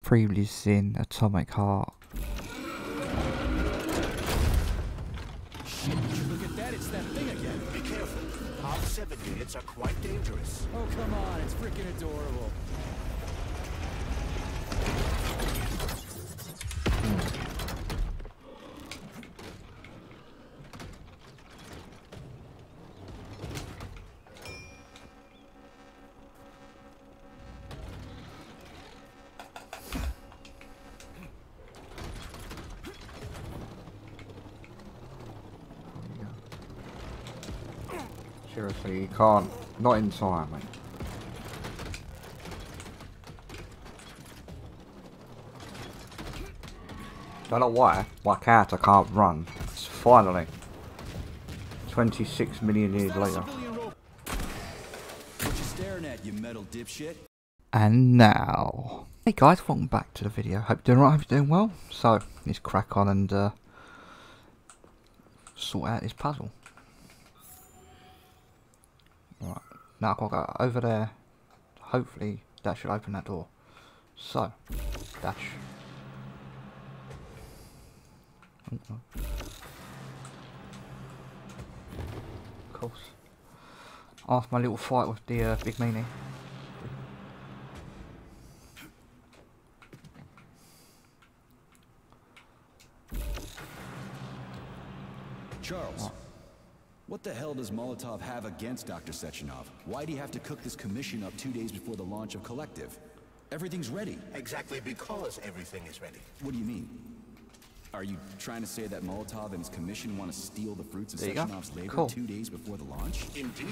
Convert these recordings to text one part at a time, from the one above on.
previously seen Atomic Heart. Shit, look at that, it's that thing again. Be careful. Our 7 units are quite dangerous. Oh, come on, it's freaking adorable. Seriously, you can't. Not in time, mate. Don't know why my character can't run. It's finally 26 million years later. What you staring at, you metal dipshit? And now, hey guys, welcome back to the video. Hope you're doing right, hope you're doing well. So, let's crack on and sort out this puzzle. Right, now I've got to go over there. Hopefully that should open that door. So, dash. Of course. After my little fight with the big meanie. Charles, what the hell does Molotov have against Dr. Sechenov? Why'd he have to cook this commission up 2 days before the launch of Collective? Everything's ready. Exactly because everything is ready. What do you mean? Are you trying to say that Molotov and his commission want to steal the fruits of There you go. Sechenov's labor Cool. 2 days before the launch? Indeed.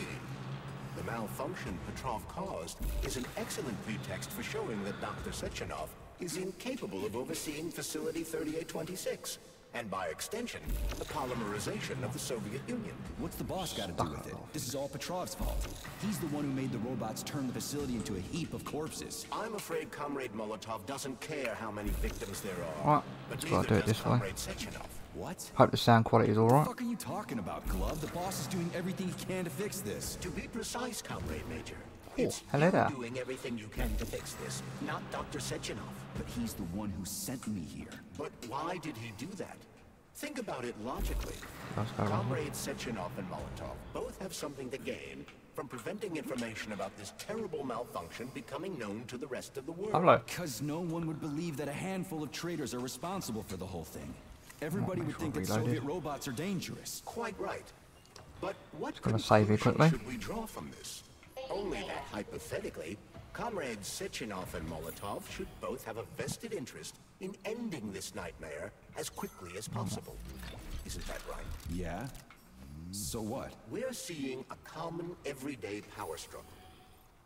The malfunction Petrov caused is an excellent pretext for showing that Dr. Sechenov is incapable of overseeing Facility 3826, and by extension, the polymerization of the Soviet Union. What's the boss got to do with it? This is all Petrov's fault. He's the one who made the robots turn the facility into a heap of corpses. I'm afraid Comrade Molotov doesn't care how many victims there are. Alright, But let's go neither do it does this way. Comrade Sechenov. What? Hope the sound quality is What alright. the fuck are you talking about, Glove? The boss is doing everything he can to fix this. To be precise, Comrade Major, Oh, it's hello you there. doing everything you can to fix this, not Dr. Sechenov. But he's the one who sent me here. But why did he do that? Think about it logically. Let's go around. Comrades Sechenov and Molotov both have something to gain from preventing information about this terrible malfunction becoming known to the rest of the world. Hello. Because no one would believe that a handful of traitors are responsible for the whole thing. Everybody make would sure think that reloaded. Soviet robots are dangerous. Quite right. But what gonna save it conclusion quickly. should we draw from this? Only that, hypothetically, Comrades Sechenov and Molotov should both have a vested interest in ending this nightmare as quickly as possible. Isn't that right? Yeah? So what? We're seeing a common, everyday power struggle.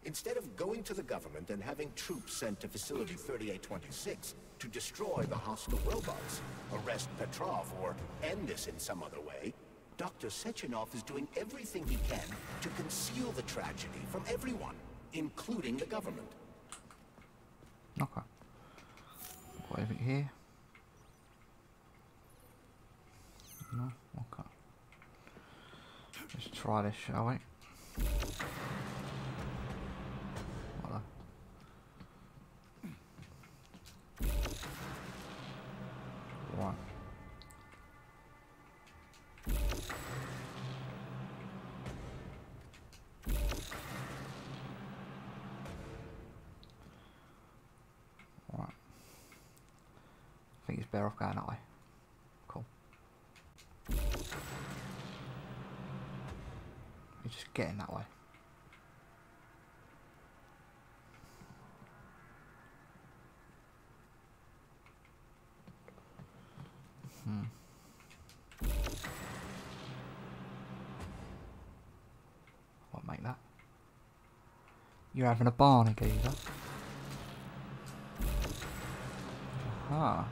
Instead of going to the government and having troops sent to Facility 3826 to destroy the hostile robots, arrest Petrov, or end this in some other way, Dr. Sechenov is doing everything he can to conceal the tragedy from everyone, including the government. Okay. Got anything here? No? Okay. Let's try this, shall we? Hello. Right. Right. I think it's better off going that way. Cool. You're just getting that way. What make that? You're having a barney geezer. Aha.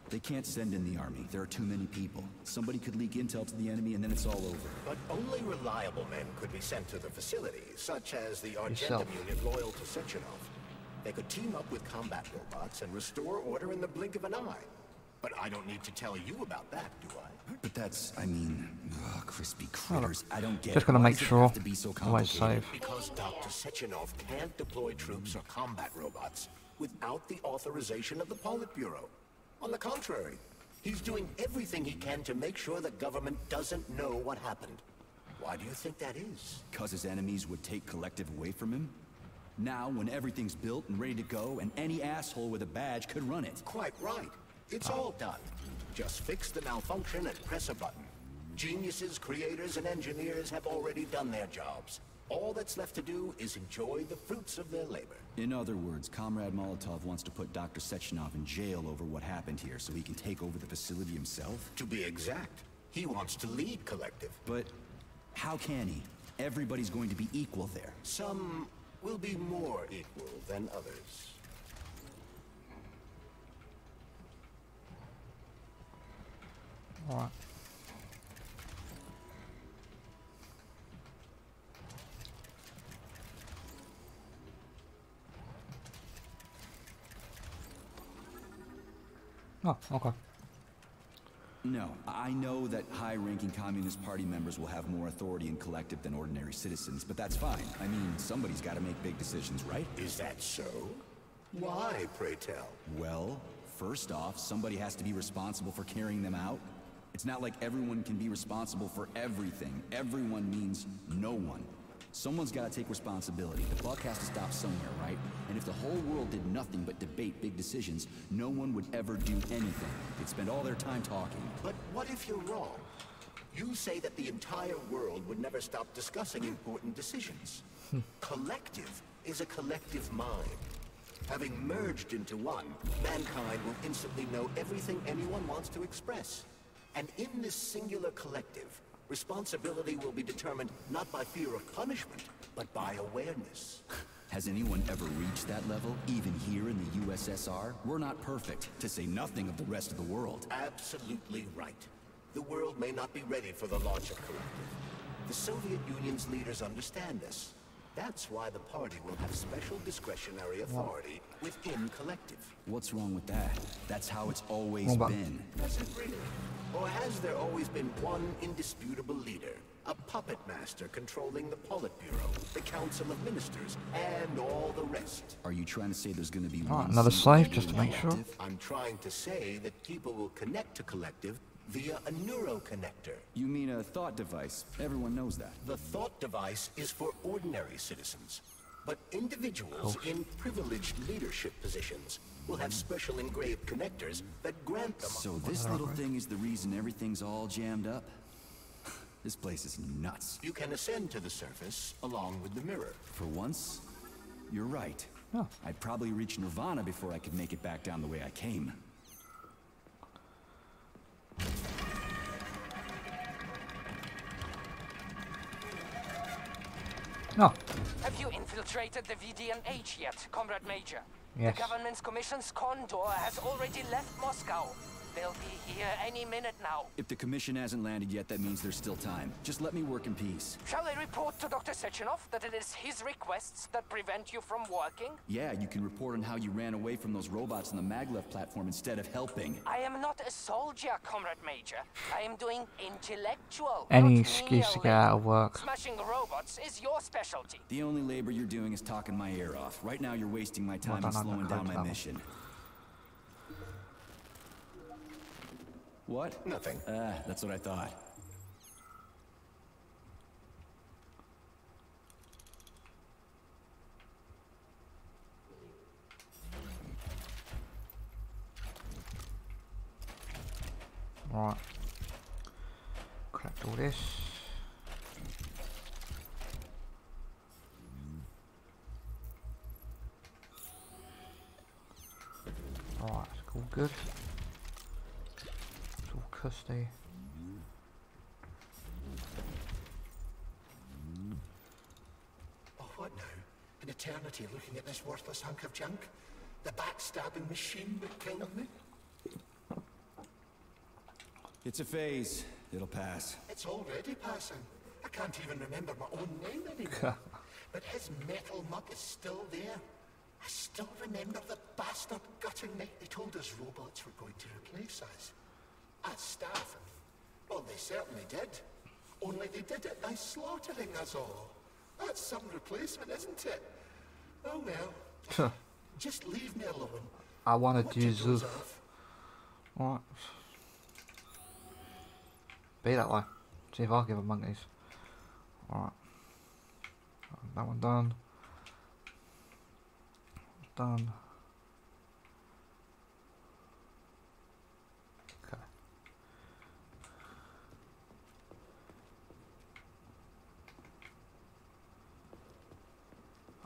They can't send in the army. There are too many people. Somebody could leak intel to the enemy and then it's all over. But only reliable men could be sent to the facility, such as the Yourself. Argentum unit loyal to Sechenov. They could team up with combat robots and restore order in the blink of an eye. But I don't need to tell you about that, do I? But that's, I mean, crispy critters. I don't get Just it. gonna Why make does it sure have to be so always complicated? save. Because Dr. Sechenov can't deploy troops or combat robots without the authorization of the Politburo. On the contrary, he's doing everything he can to make sure the government doesn't know what happened. Why do you think that is? Because his enemies would take Collective away from him? Now, when everything's built and ready to go, and any asshole with a badge could run it. Quite right. It's all done. Just fix the malfunction and press a button. Geniuses, creators, and engineers have already done their jobs. All that's left to do is enjoy the fruits of their labor. In other words, Comrade Molotov wants to put Dr. Sechenov in jail over what happened here so he can take over the facility himself? To be exact, he wants to lead Collective. But how can he? Everybody's going to be equal there. Some will be more equal than others. Alright. Oh, okay. No, I know that high-ranking Communist Party members will have more authority in Collective than ordinary citizens, but that's fine. I mean, somebody's got to make big decisions, right? Is that so? Why, pray tell? Well, first off, somebody has to be responsible for carrying them out. It's not like everyone can be responsible for everything. Everyone means no one. Someone's got to take responsibility. The buck has to stop somewhere, right? And if the whole world did nothing but debate big decisions, no one would ever do anything. They'd spend all their time talking. But what if you're wrong? You say that the entire world would never stop discussing important decisions. Collective is a collective mind. Having merged into one, mankind will instantly know everything anyone wants to express. And in this singular collective, responsibility will be determined not by fear of punishment, but by awareness. Has anyone ever reached that level, even here in the USSR? We're not perfect, to say nothing of the rest of the world. Absolutely right. The world may not be ready for the launch of Collective. The Soviet Union's leaders understand this. That's why the party will have special discretionary authority within Collective. What's wrong with that? That's how it's always been. Has it really? Or has there always been one indisputable leader? A puppet master controlling the Politburo, the Council of Ministers, and all the rest? Are you trying to say there's going to be Alright, one another single save just to leader make sure. Collective? I'm trying to say that people will connect to Collective via a neuroconnector. You mean a thought device? Everyone knows that. The thought device is for ordinary citizens, but individuals in privileged leadership positions will have special engraved connectors that grant them... So this little thing is the reason everything's all jammed up? This place is nuts. You can ascend to the surface along with the mirror. For once, you're right. Oh. I'd probably reach Nirvana before I could make it back down the way I came. No. Have you infiltrated the VDNH yet, Comrade Major? Yes. The government's commission's Condor has already left Moscow. They'll be here any minute now. If the commission hasn't landed yet, that means there's still time. Just let me work in peace. Shall I report to Dr. Sechenov that it is his requests that prevent you from working? Yeah, you can report on how you ran away from those robots on the maglev platform instead of helping. I am not a soldier, Comrade Major. I am doing intellectual. Any not excuse to menial get out of work. Smashing robots is your specialty. The only labor you're doing is talking my ear off. Right now you're wasting my time and done, slowing down my level. mission. What? Nothing. That's what I thought. Right. Collect all this. Right, it's all good. It's all custy. Oh, what now? An eternity looking at this worthless hunk of junk? The backstabbing machine that killed me? It's a phase. It'll pass. It's already passing. I can't even remember my own name anymore. But his metal mug is still there. I still remember the bastard gutting me. He told us those robots were going to replace us. As staff. Well, they certainly did. Only they did it by slaughtering us all. That's some replacement, isn't it? Oh well. Just leave me alone. I wanted to use the... Alright. Be that way. See if I give them monkeys. Alright. That one done. Done. Okay.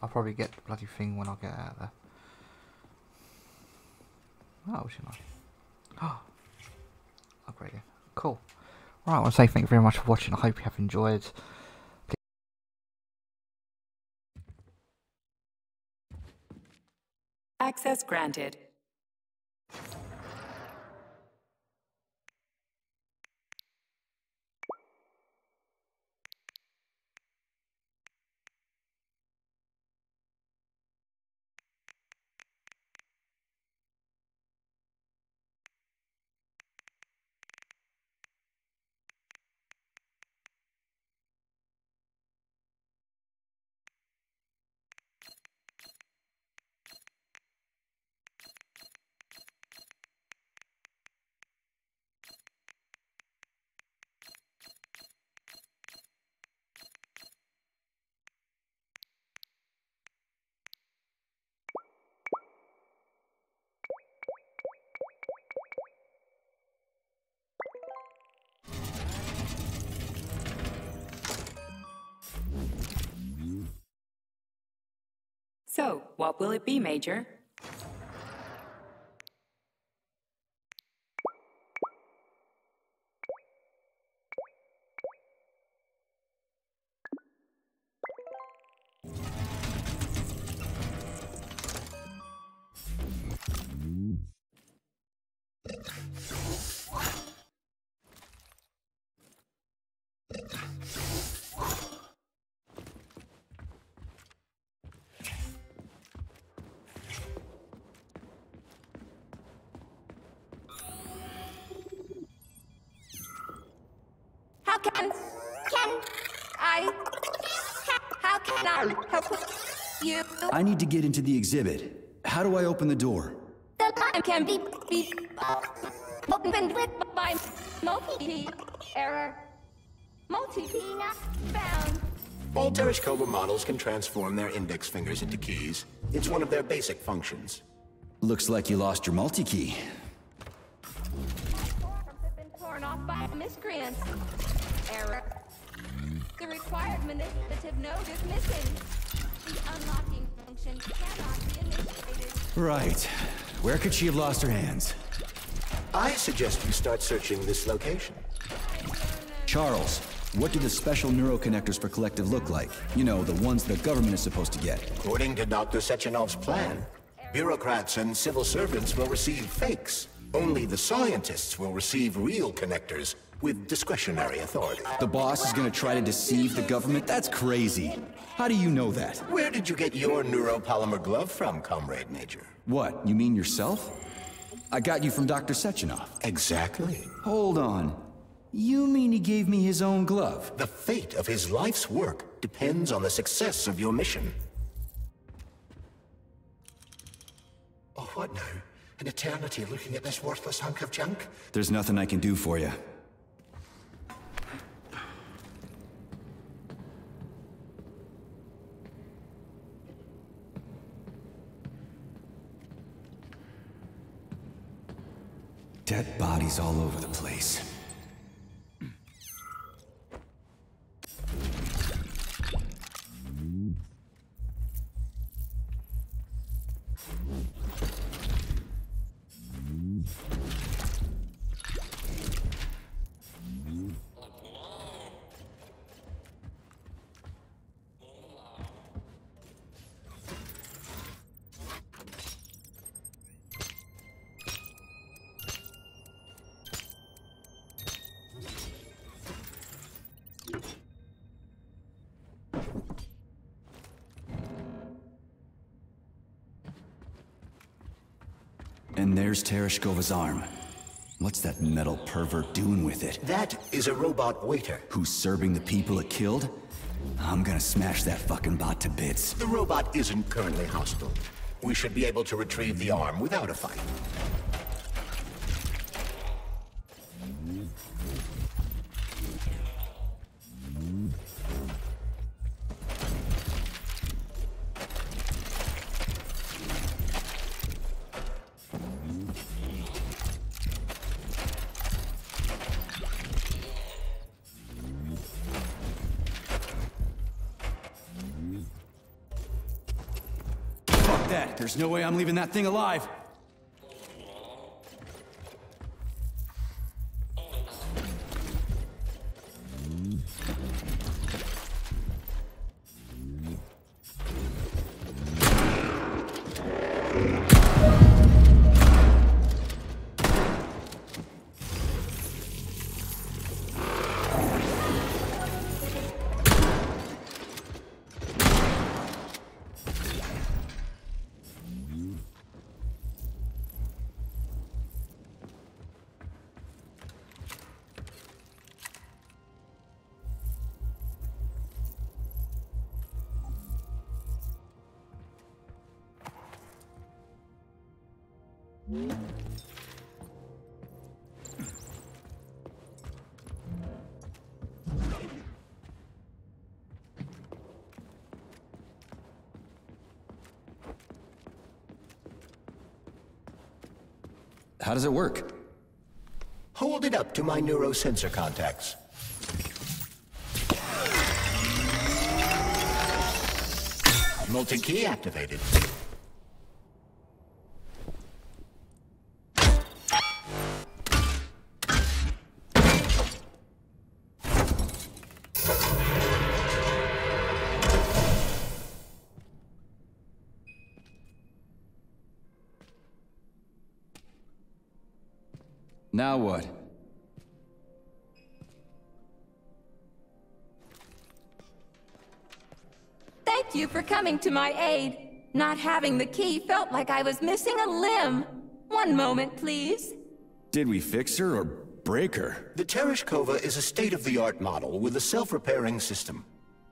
I'll probably get the bloody thing when I get out of there. Oh, she might. Oh, upgraded. Cool. Right, I want to say thank you very much for watching. I hope you have enjoyed. Access granted. So, what will it be, Major? How can I help you? I need to get into the exhibit. How do I open the door? The time can be opened with by multi-key error. Multi-key not found. All Tereshkova models can transform their index fingers into keys. It's one of their basic functions. Looks like you lost your multi-key. Forms have been torn off by miscreants. Error. The required manipulative node is missing. The unlocking function cannot be initiated. Right. Where could she have lost her hands? I suggest you start searching this location. Charles, what do the special neuroconnectors for Collective look like? You know, the ones the government is supposed to get. According to Dr. Sechenov's plan, bureaucrats and civil servants will receive fakes. Only the scientists will receive real connectors with discretionary authority. The boss is gonna try to deceive the government? That's crazy. How do you know that? Where did you get your neuropolymer glove from, Comrade Major? What, you mean yourself? I got you from Dr. Sechenov. Exactly. Hold on. You mean he gave me his own glove? The fate of his life's work depends on the success of your mission. Oh, what now? An eternity looking at this worthless hunk of junk? There's nothing I can do for you. Dead bodies all over the place. And there's Tereshkova's arm. What's that metal pervert doing with it? That is a robot waiter. Who's serving the people it killed? I'm gonna smash that fucking bot to bits. The robot isn't currently hostile. We should be able to retrieve the arm without a fight. Fuck that. There's no way I'm leaving that thing alive. How does it work? Hold it up to my neurosensor contacts. Multi-key activated. Now what? Thank you for coming to my aid. Not having the key felt like I was missing a limb. One moment, please. Did we fix her or break her? The Tereshkova is a state-of-the-art model with a self-repairing system.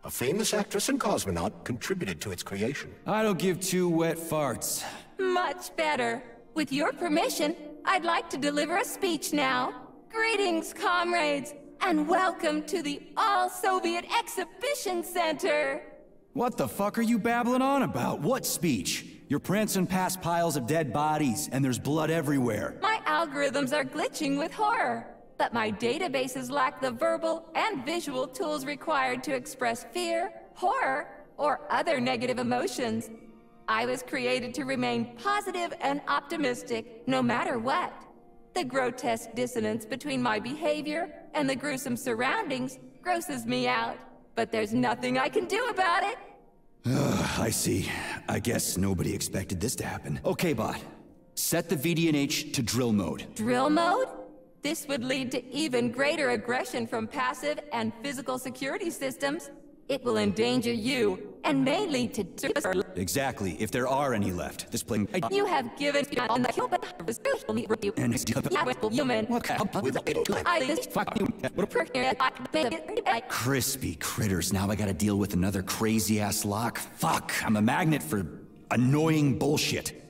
A famous actress and cosmonaut contributed to its creation. I don't give two wet farts. Much better. With your permission, I'd like to deliver a speech now. Greetings, comrades, and welcome to the All-Soviet Exhibition Center. What the fuck are you babbling on about? What speech? You're prancing past piles of dead bodies, and there's blood everywhere. My algorithms are glitching with horror, but my databases lack the verbal and visual tools required to express fear, horror, or other negative emotions. I was created to remain positive and optimistic, no matter what. The grotesque dissonance between my behavior and the gruesome surroundings grosses me out, but there's nothing I can do about it. I see. I guess nobody expected this to happen. Okay, bot. Set the VDNH to drill mode. Drill mode? This would lead to even greater aggression from passive and physical security systems. It will endanger you, and may lead to Exactly, if there are any left. This plane... You have given me on the human. Crispy critters, now I gotta deal with another crazy-ass lock? Fuck, I'm a magnet for annoying bullshit.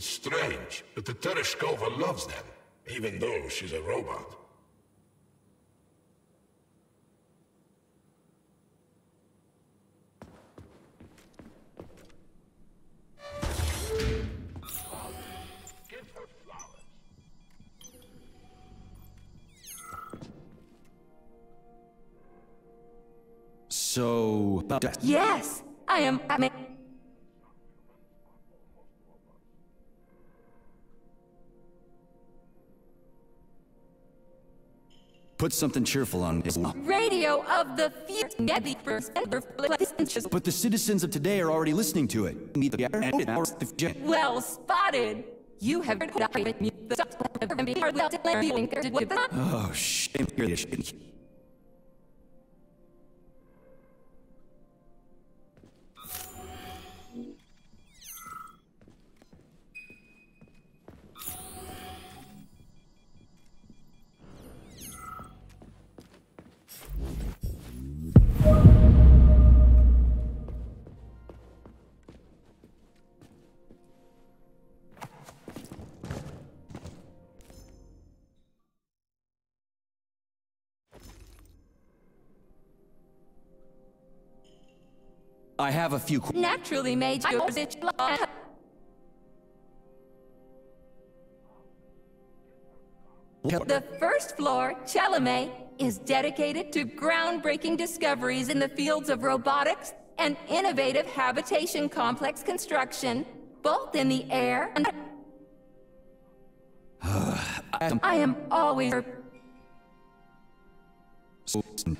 It's strange, but the Tereshkova loves them, even though she's a robot. So... Yes! I mean... Put something cheerful on. Radio of the future. But the citizens of today are already listening to it. Well spotted! You have heard Oh, shit. I have a few... Naturally made you... The first floor, Chelome, is dedicated to groundbreaking discoveries in the fields of robotics and innovative habitation complex construction, both in the air and... I am always...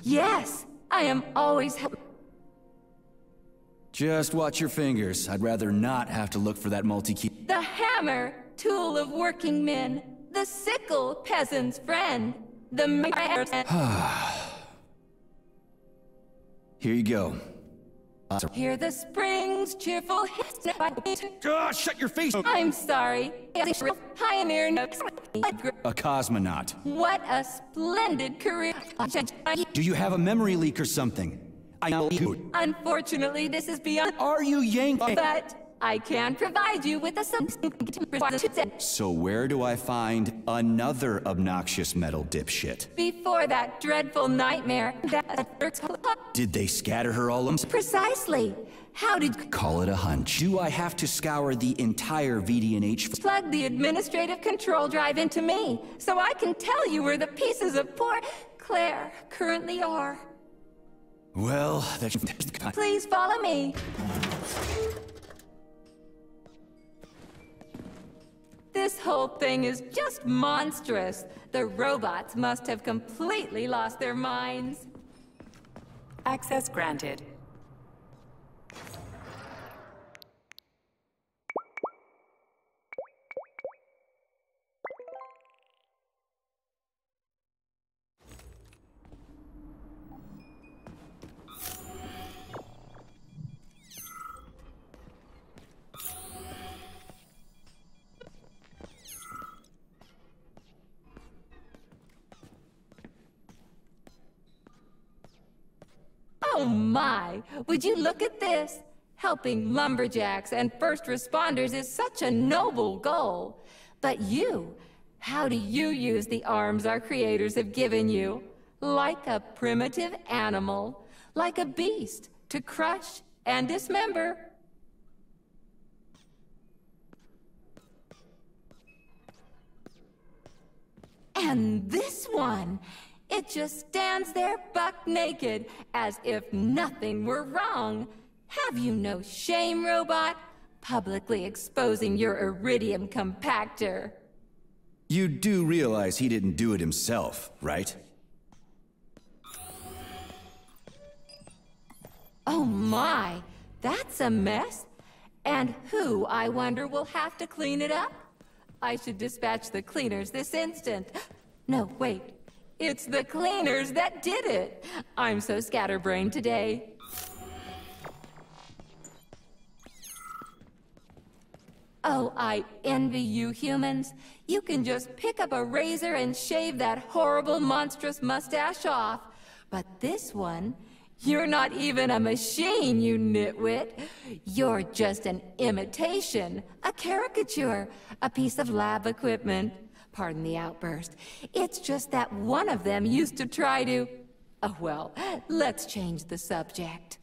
Yes, I am always... Just watch your fingers. I'd rather not have to look for that multi-key. The hammer, tool of working men. The sickle, peasant's friend. The... Here you go. Hear the springs, cheerful hits. Shut your face! I'm sorry. Pioneer notes. A cosmonaut. What a splendid career. Do you have a memory leak or something? Unfortunately, this is beyond... Are you yanking? But I can provide you with a So where do I find another obnoxious metal dipshit? Before that dreadful nightmare, Did they scatter her all? Precisely. How did... Call it a hunch. Do I have to scour the entire VDNH? Plug the administrative control drive into me, so I can tell you where the pieces of poor Claire currently are. Well, that's... Please follow me. This whole thing is just monstrous. The robots must have completely lost their minds. Access granted. Oh my! Would you look at this? Helping lumberjacks and first responders is such a noble goal. But you, how do you use the arms our creators have given you? Like a primitive animal, like a beast, to crush and dismember. And this one, it just stands there buck naked, as if nothing were wrong. Have you no shame, robot? Publicly exposing your iridium compactor. You do realize he didn't do it himself, right? Oh my, that's a mess. And who, I wonder, will have to clean it up? I should dispatch the cleaners this instant. No, wait. It's the cleaners that did it. I'm so scatterbrained today. Oh, I envy you humans. You can just pick up a razor and shave that horrible, monstrous mustache off. But this one, You're not even a machine, you nitwit. You're just an imitation, a caricature, a piece of lab equipment. Pardon the outburst. It's just that one of them used to try to... Oh, well, let's change the subject.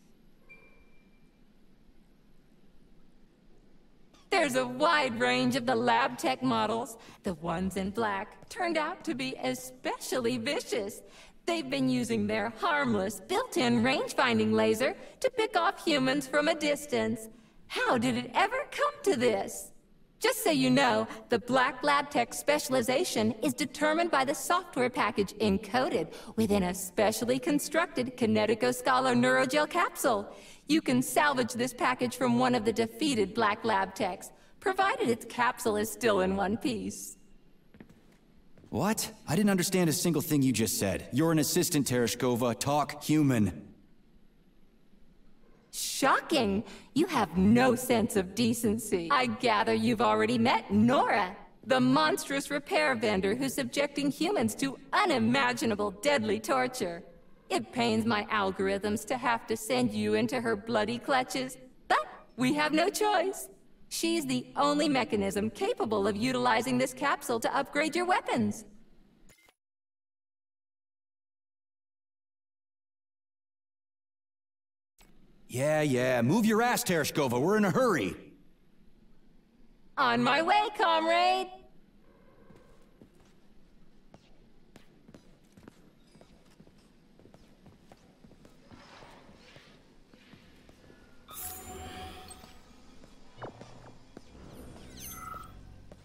There's a wide range of the lab tech models. The ones in black turned out to be especially vicious. They've been using their harmless, built-in range-finding laser to pick off humans from a distance. How did it ever come to this? Just so you know, the Black Lab Tech specialization is determined by the software package encoded within a specially constructed Kinetico Scholar Neurogel capsule. You can salvage this package from one of the defeated Black Lab Techs, provided its capsule is still in one piece. What? I didn't understand a single thing you just said. You're an assistant, Tereshkova. Talk human. Shocking! You have no sense of decency. I gather you've already met Nora, the monstrous repair vendor who's subjecting humans to unimaginable deadly torture. It pains my algorithms to have to send you into her bloody clutches, but we have no choice. She's the only mechanism capable of utilizing this capsule to upgrade your weapons. Yeah, move your ass, Tereshkova. We're in a hurry. On my way, comrade!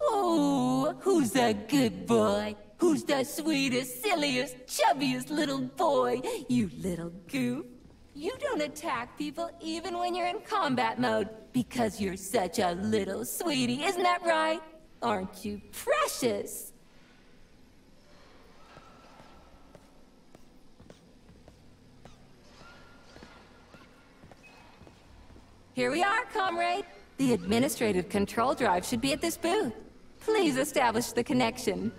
Oh, who's a good boy? Who's the sweetest, silliest, chubbiest little boy? You little goof. You don't attack people even when you're in combat mode because you're such a little sweetie, isn't that right? Aren't you precious? Here we are, comrade. The administrative control drive should be at this booth. Please establish the connection.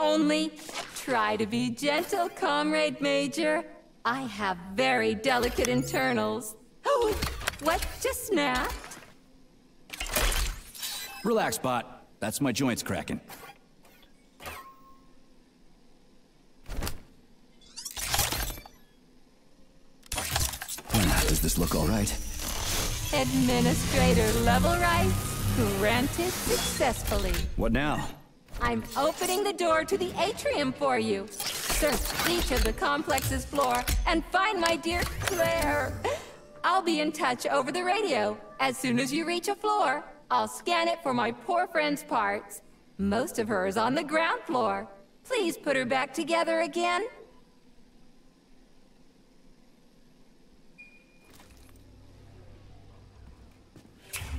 Only try to be gentle, Comrade Major. I have very delicate internals. Oh, what just snapped? Relax, bot. That's my joints cracking. Does this look all right? Administrator level rights granted successfully. What now? I'm opening the door to the atrium for you. Search each of the complex's floor and find my dear Claire. I'll be in touch over the radio. As soon as you reach a floor, I'll scan it for my poor friend's parts. Most of her is on the ground floor. Please put her back together again.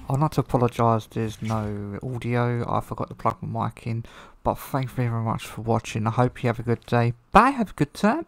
I'd like to apologise, there's no audio, I forgot to plug my mic in, but thank you very much for watching, I hope you have a good day, bye, have a good time.